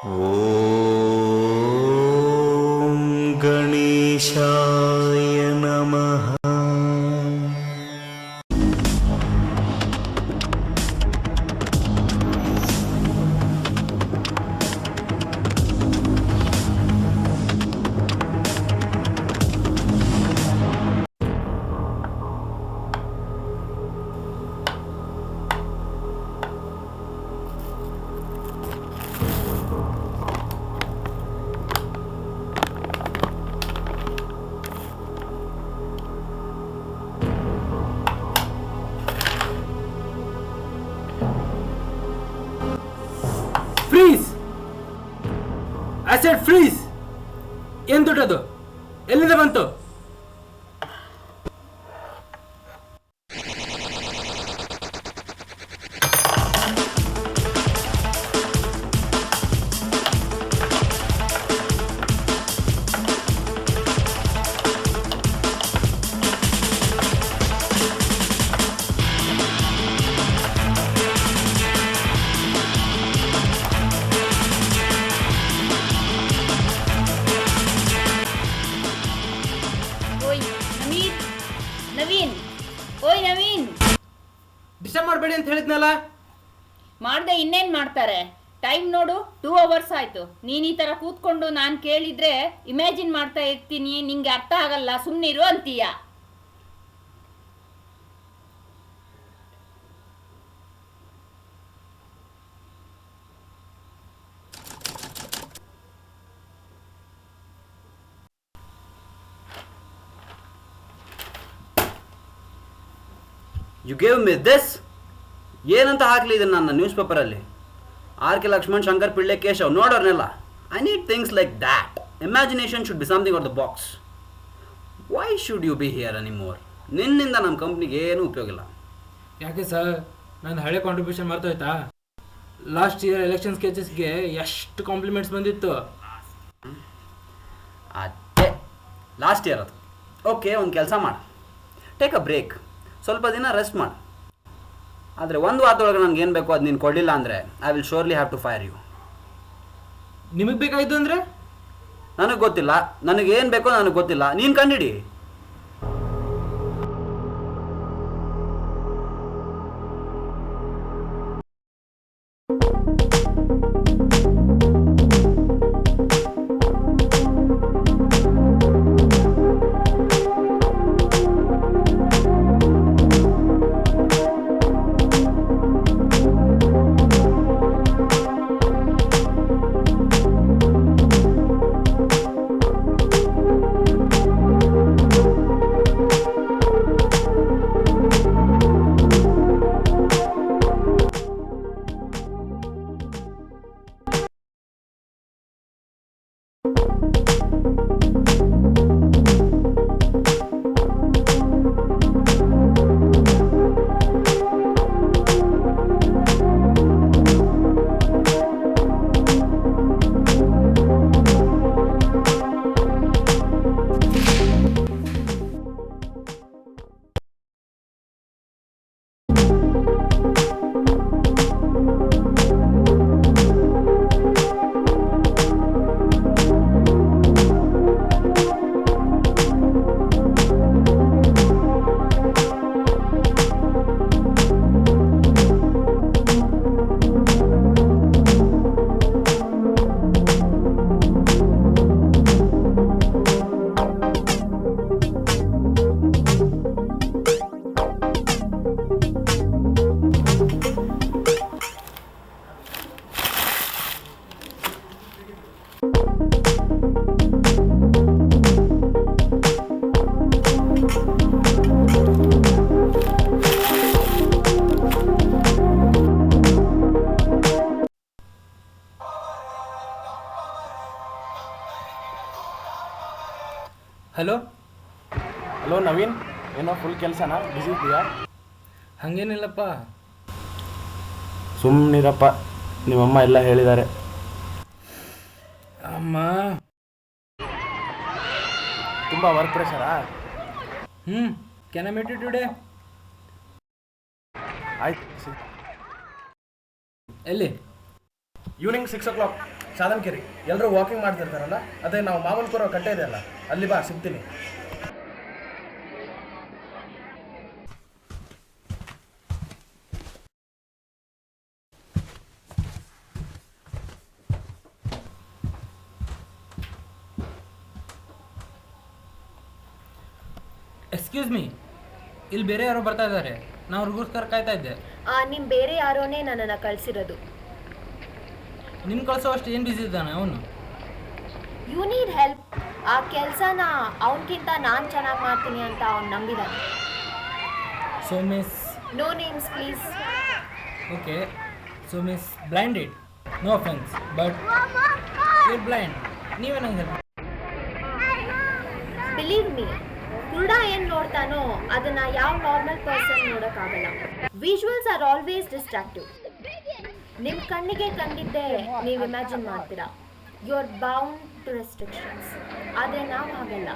ಓಂ ಗಣೇಶಾಯ ನಮಃ. Freeze acid freeze. ಏನ್ ದುಡ್ಡದು? ಎಲ್ಲಿಂದ ಬಂತು? ಓಯ್ ನವೀನ್, ನವೀನ್, ಓಯ್ ನವೀನ್. ಡಿಸ್ಟರ್ಬ್ ಮಾಡಬೇಡಿ ಅಂತ ಹೇಳಿದ್ನಲ್ಲ. ಮಾಡ್ದೆ ಇನ್ನೇನ್ ಮಾಡ್ತಾರೆ? ಟೈಮ್ ನೋಡು, 2 hours ಆಯ್ತು. ನೀನ್ ಈ ತರ ಕೂತ್ಕೊಂಡು ನಾನು ಕೇಳಿದ್ರೆ ಇಮ್ಯಾಜಿನ್ ಮಾಡ್ತಾ ಇರ್ತೀನಿ, ನಿಂಗೆ ಅರ್ಥ ಆಗಲ್ಲ, ಸುಮ್ಮನಿರು ಅಂತೀಯ. You gave me this. ಏನಂತ ಹಾಕಲಿ ಇದನ್ನು ನನ್ನ ನ್ಯೂಸ್ ಪೇಪರಲ್ಲಿ? ಆರ್ ಕೆ ಲಕ್ಷ್ಮಣ್, ಶಂಕರ್ ಪಿಳ್ಳೆ, ಕೇಶವ್ ನೋಡೋರ್ನೆಲ್ಲ. I need things like that. Imagination should be something or the box. Why should you be here anymore? ನಿನ್ನಿಂದ ನಮ್ಮ ಕಂಪ್ನಿಗೆ ಏನೂ ಉಪಯೋಗ ಇಲ್ಲ. ಯಾಕೆ ಸರ್, ನನ್ನ ಹಳೆ ಕಾಂಟ್ರಿಬ್ಯೂಷನ್ ಮರ್ತೋಯ್ತಾ? ಲಾಸ್ಟ್ ಇಯರ್ ಎಲೆಕ್ಷನ್ ಸ್ಕೆಚಸ್ಗೆ ಎಷ್ಟು ಕಾಂಪ್ಲಿಮೆಂಟ್ಸ್ ಬಂದಿತ್ತು. ಅದೇ ಲಾಸ್ಟ್ ಇಯರ್ ಅದು. ಓಕೆ, ಒಂದು ಕೆಲಸ ಮಾಡು, ಟೇಕ್ ಅ ಬ್ರೇಕ್, ಸ್ವಲ್ಪ ದಿನ ರೆಸ್ಟ್ ಮಾಡು. ಆದರೆ ಒಂದು ವಾರದೊಳಗೆ ನನಗೆ ಏನು ಬೇಕೋ ಅದು ನೀನು ಕೊಡಲಿಲ್ಲ ಅಂದರೆ I will surely have to fire you. ನಿಮಗೆ ಬೇಕಾಯಿತು ಅಂದರೆ? ನನಗೆ ಗೊತ್ತಿಲ್ಲ, ನನಗೇನು ಬೇಕೋ ನನಗೆ ಗೊತ್ತಿಲ್ಲ, ನೀನು ಕಂಡಿಡಿ. ಹಲೋ ಹಲೋ ನವೀನ್, ಏನೋ ಫುಲ್ ಕೆಲಸನಾ? ಬ್ಯುಸಿ ಇದೆಯಾ? ಹಾಗೇನಿಲ್ಲಪ್ಪ. ಸುಮ್ಮನಿರಪ್ಪ, ನಿಮ್ಮಮ್ಮ ಎಲ್ಲ ಹೇಳಿದ್ದಾರೆ. ಅಮ್ಮ ತುಂಬ ವರ್ಕ್ ಪ್ರೆಷರಾ? Can I meet you today? ಆಯ್ತು, ಎಲ್ಲಿ? Evening 6 o'clock. ಸಾಧನಕೆರೆ ಎಲ್ಲರೂ ವಾಕಿಂಗ್ ಮಾಡ್ತಿರ್ತಾರಲ್ಲ, ಅದೇ ನಾವು ಮಾಮನ್ಪುರ ಕಟ್ಟೆ ಇದೆಯಲ್ಲ, ಅಲ್ಲಿ ಬಾ, ಸಿಗ್ತೀನಿ. ಎಕ್ಸ್ಕ್ಯೂಸ್ ಮೀ, ಇಲ್ಲಿ ಬೇರೆ ಯಾರೋ ಬರ್ತಾ ಇದ್ದಾರೆ. ನಾವು ಅವ್ರಿಗೋಸ್ಕರ ಕಾಯ್ತಾ ಇದ್ದೆ. ನಿಮ್ಮ ಬೇರೆ ಯಾರೋನೇ ನನ್ನನ್ನು ಕಳಿಸಿರೋದು. ನಿನ್ನ ಕಳಿಸೋ ಅಷ್ಟು ಏನು ಬಿಸಿ ಇದ್ದಾನೆ ಅವನು? You need help. ಆ ಕೆಲಸನ ಅವನಕ್ಕಿಂತ ನಾನು ಚೆನ್ನಾಗಿ ಮಾಡ್ತೀನಿ ಅಂತ ಅವ್ನು ನಂಬಿದ್ದಾನೆ. So miss, no names please. Okay, so miss blinded, no offence, but you blind. ನೀವೇ ನಂಗೆ ಹೆಲ್ಪ್. ಬಿಲೀವ್ ಮೀ, ಕುರುಡ ಏನು ನೋಡ್ತಾನೋ ಅದನ್ನು ಯಾವ ನಾರ್ಮಲ್ ಪರ್ಸನ್ ನೋಡೋಕ್ಕಾಗಲ್ಲ. Visuals are always distractive. ನಿಮ್ಮ ಕಣ್ಣಿಗೆ ಕಂಡಿದ್ದೆ ನೀವು ಇಮ್ಯಾಜಿನ್ ಮಾಡ್ತೀರಾ. You are bound to restrictions. ಆದರೆ ನಾವು ಹಾಗಲ್ಲ,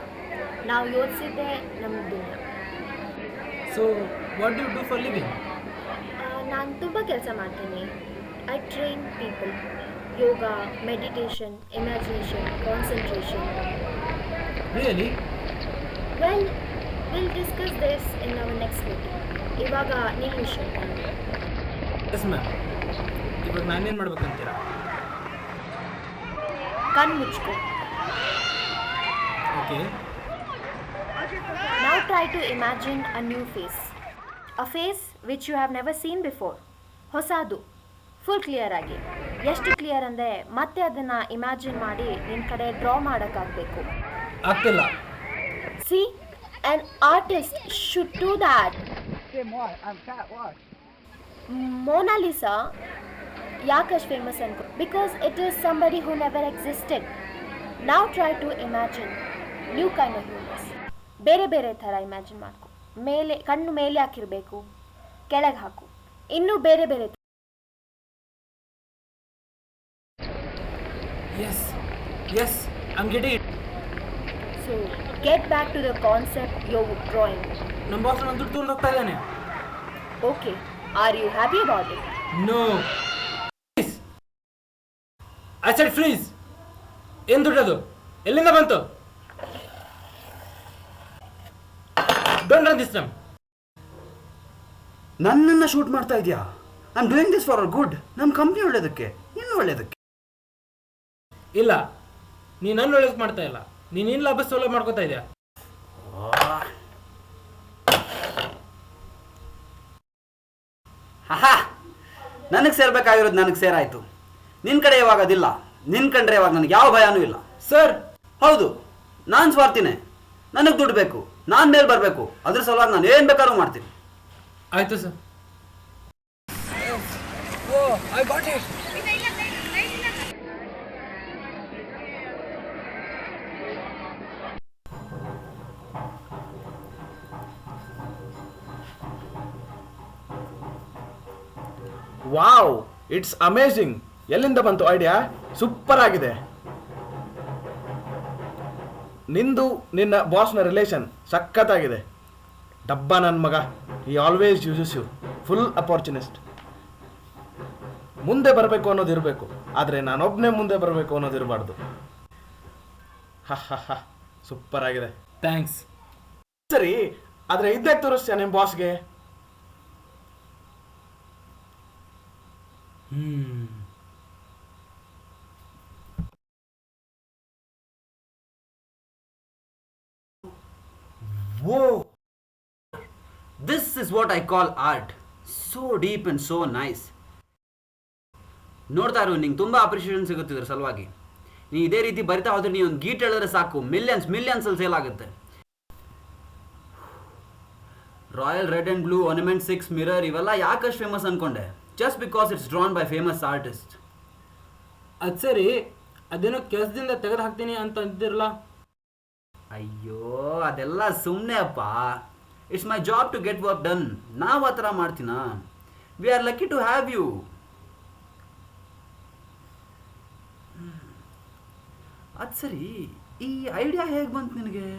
ನಾವು ಯೋಚಿಸಿದ್ದೆ ನಮ್ಮ ದುನಿಯಾ. So what do you do for living? ನಾನು ತುಂಬ ಕೆಲಸ ಮಾಡ್ತೀನಿ. I train people. Yoga, meditation, imagination, concentration. Really? Well, will discuss this in our next meeting. ಇವಾಗ ನಿಮ್ಮ ವಿಷಯ. Yes ma'am. ಇವಾಗ ನಾನೇನು ಮಾಡ್ಬೇಕಂತೀರಾ? ಕಣ್ಣು ಮುಚ್ಕೊ. Okay. Now try to imagine a new face. A face which you have never seen before. ಹೊಸದು, full clear ಆಗಿ. ಎಷ್ಟು ಕ್ಲಿಯರ್ ಅಂದರೆ ಮತ್ತೆ ಅದನ್ನು ಇಮ್ಯಾಜಿನ್ ಮಾಡಿ ನಿನ್ನ ಕಡೆ ಡ್ರಾ ಮಾಡೋಕ್ಕಾಗಬೇಕು. ಆಗ್ತಿಲ್ಲ. See, an artist should do that. Mona Lisa ಯಾಕಷ್ಟು ಫೇಮಸ್ ಅನ್ಕೋ? Because it is somebody who never existed. ನಾವು try to imagine new kind of humans. ಬೇರೆ ಬೇರೆ ಥರ ಇಮ್ಯಾಜಿನ್ ಮಾಡ್ಕೊ. ಮೇಲೆ ಕಣ್ಣು ಮೇಲೆ ಹಾಕಿರಬೇಕು, ಕೆಳಗೆ ಹಾಕು, ಇನ್ನೂ ಬೇರೆ ಬೇರೆ. Yes yes, I am getting it. So get back to the concept you drawing. ನಮ್ಮ ಬಾಸ್ ನನ್ನ ದುಡ್ಡು ತೊಗೊಂಡು ಹೋಗ್ತಾ ಇದ್ದಾನೆ. Okay, are you happy about it? No. I said freeze. ಏನು ದುಡ್ಡದು? ಎಲ್ಲಿಂದ ಬಂತು? Don't run this time. ನನ್ನನ್ನು ಶೂಟ್ ಮಾಡ್ತಾ ಇದೆಯಾ? I am doing this for our good. ನಮ್ಮ ಕಂಪ್ನಿ ಒಳ್ಳೇದಕ್ಕೆ, ಇನ್ನು ಒಳ್ಳೇದಕ್ಕೆ. ಇಲ್ಲ, ನೀನು ನನ್ನ ಒಳ್ಳೇದಕ್ಕೆ ಮಾಡ್ತಾ ಇಲ್ಲ. ನೀನು ಇನ್ನು ಲಾಭ ಸೌಲಭ್ಯ ಮಾಡ್ಕೋತಾ ಇದೆಯಾ? ಹಾ, ನನಗೆ ಸೇರ್ಬೇಕಾಗಿರೋದು ನನಗೆ ಸೇರಾಯ್ತು. ನಿನ್ನ ಕಡೆ ಇವಾಗ ಅದಿಲ್ಲ. ನಿನ್ನ ಕಂಡ್ರೆ ಇವಾಗ ನನಗೆ ಯಾವ ಭಯನೂ ಇಲ್ಲ. ಸರ್, ಹೌದು, ನಾನು ಸ್ವಾರ್ಥಿನೇ. ನನಗೆ ದುಡ್ಡು ಬೇಕು, ನಾನು ಮೇಲೆ ಬರಬೇಕು. ಅದ್ರ ಸಲುವಾಗಿ ನಾನು ಏನು ಬೇಕಾದ್ರೂ ಮಾಡ್ತೀನಿ. ಆಯಿತು sir. Oh, I got it. Wow, it's amazing. ಎಲ್ಲಿಂದ ಬಂತು ಐಡಿಯಾ? ಸೂಪರ್ ಆಗಿದೆ. ನಿಂದು ನಿನ್ನ ಬಾಸ್ನ ರಿಲೇಷನ್ ಸಖತ್ತಾಗಿದೆ. ಡಬ್ಬ ನನ್ನ ಮಗ. ಈ ಆಲ್ವೇಸ್ ಯೂಸಸ್ ಯು. ಫುಲ್ ಅಪಾರ್ಚುನಿಸ್ಟ್. ಮುಂದೆ ಬರಬೇಕು ಅನ್ನೋದು ಇರಬೇಕು, ಆದರೆ ನಾನೊಬ್ಬನೇ ಮುಂದೆ ಬರಬೇಕು ಅನ್ನೋದು ಇರಬಾರ್ದು. ಹ, ಸೂಪರ್ ಆಗಿದೆ. ಥ್ಯಾಂಕ್ಸ್. ಸರಿ, ಆದರೆ ಇದ್ದಾಗ ತೋರಿಸ್ತೀಯ ನಿಮ್ಮ ಬಾಸ್ಗೆ? Whoa! This is what I call art. So deep and so nice. ನೋಡ್ತಾ ಇರು, ನಿಂಗೆ ತುಂಬ ಅಪ್ರಿಷಿಯೇಷನ್ ಸಿಗುತ್ತೆ ಇದ್ರ ಸಲುವಾಗಿ. ನೀ ಇದೇ ರೀತಿ ಬರಿತಾ ಹೋದ್ರೆ ನೀ ಒಂದು ಗೀಟ್ ಹೇಳಿದ್ರೆ ಸಾಕು, ಮಿಲಿಯನ್ಸ್ ಅಲ್ಲಿ ಸೇಲ್ ಆಗುತ್ತೆ. Royal red and blue ornament 6 mirror ಇವೆಲ್ಲ ಯಾಕಷ್ಟು ಫೇಮಸ್ ಅನ್ಕೊಂಡೆ? Just because it's drawn by famous artist. ಅದು ಸರಿ, ಅದೇನೋ ಕೆಲಸದಿಂದ ತೆಗೆದು ಹಾಕ್ತೀನಿ ಅಂತ ಅಂತಿರಲ್ಲ. ಅಯ್ಯೋ, ಅದೆಲ್ಲ ಸುಮ್ಮನೆ ಅಪ್ಪ. It's my job to get work done. ನಾವು ಆ ಥರ ಮಾಡ್ತೀನಾ? We are lucky to have you. ಅದು ಸರಿ, ಈ ಐಡಿಯಾ ಹೇಗೆ ಬಂತು ನಿನಗೆ?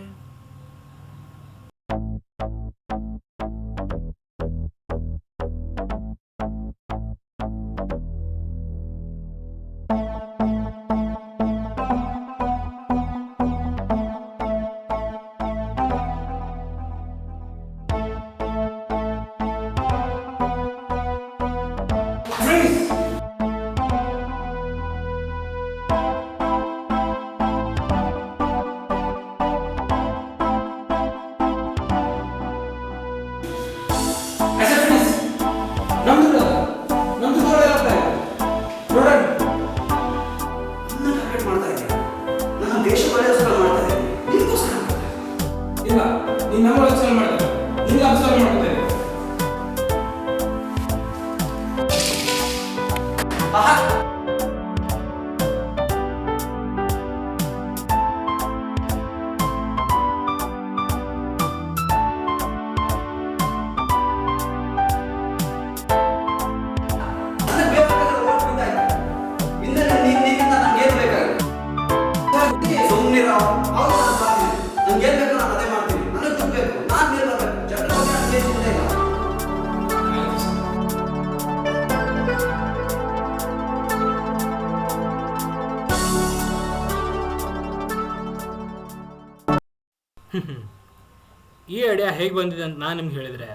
ಈ ಐಡಿಯಾ ಹೇಗೆ ಬಂದಿದೆ ಅಂತ ನಾನು ನಿಮ್ಗೆ ಹೇಳಿದರೆ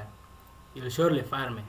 you will surely fire me.